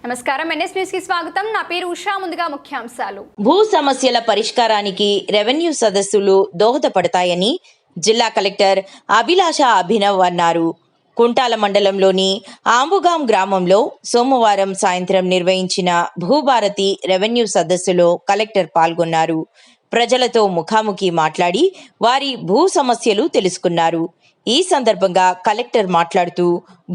నమస్కారం, NS news కి స్వాగతం. నా పేరు ఉషా. ముందుగా ముఖ్యాంశాలు. భూ సమస్యల పరిష్కారానికి రెవెన్యూ సదస్సులు దోహదపడతాయని జిల్లా కలెక్టర్ అభిలాష అభినవ్ అన్నారు. కుంటాల మండలంలోని ఆంబుగాం గ్రామంలో సోమవారం సాయంత్రం నిర్వహించిన భూభారతి రెవెన్యూ సదస్సులో కలెక్టర్ పాల్గొన్నారు. ప్రజలతో ముఖాముఖి మాట్లాడి వారి భూ సమస్యలు తెలుసుకున్నారు. ఈ సందర్భంగా కలెక్టర్ మాట్లాడుతూ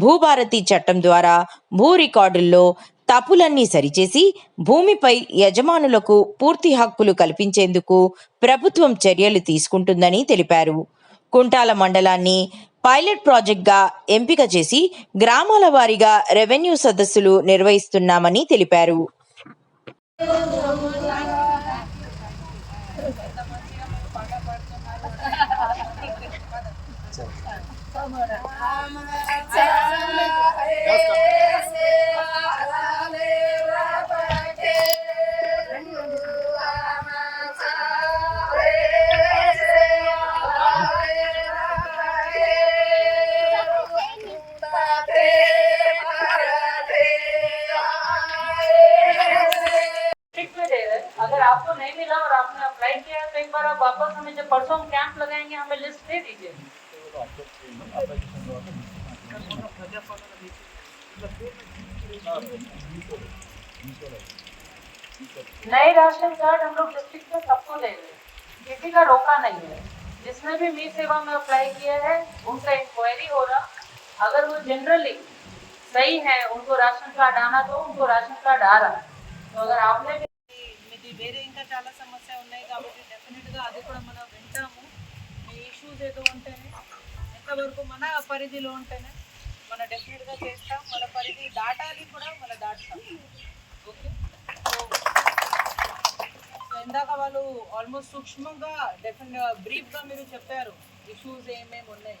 భూభారతి చట్టం ద్వారా భూ రికార్డుల్లో తప్పులన్నీ సరిచేసి భూమిపై యజమానులకు పూర్తి హక్కులు కల్పించేందుకు ప్రభుత్వం చర్యలు తీసుకుంటుందని తెలిపారు. కుంటాల మండలాన్ని పైలట్ ప్రాజెక్ట్గా ఎంపిక చేసి గ్రామాల వారీగా రెవెన్యూ సదస్సులు నిర్వహిస్తున్నామని తెలిపారు. अगर आपको नहीं मिला और आपने अप्लाई किया तो एक बार आप वापस हमें जब परसों हम कैंप लगाएंगे हमें लिस्ट दे दीजिए. नए राशन कार्ड हम लोग डिस्ट्रिक्ट में सबको दे रहे हैं, किसी का रोका नहीं है. जिसने भी मी सेवा में अप्लाई किया है उनका इंक्वायरी हो रहा, अगर वो जनरली सही है उनको राशन कार्ड आना तो उनको राशन कार्ड आ रहा. तो अगर आपने వేరే ఇంకా చాలా సమస్య ఉన్నాయి కాబట్టి డెఫినెట్గా అది కూడా మనం వింటాము. మీ ఇష్యూస్ ఏదో ఉంటేనే ఎంతవరకు మన పరిధిలో ఉంటేనే మనం డెఫినెట్గా చేస్తాం. మన పరిధి దాటాలి కూడా మనం దాటుతాం. ఓకే, సో ఇందాక వాళ్ళు ఆల్మోస్ట్ సూక్ష్మంగా బ్రీఫ్గా మీరు చెప్పారు ఇష్యూస్ ఏమేమి ఉన్నాయి.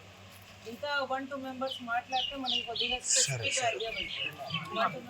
ఇంకా 1-2 మెంబర్స్ మాట్లాడితే మనకి కొద్దిగా స్పెసిఫిక్గా ఐడియా ఉంటుంది.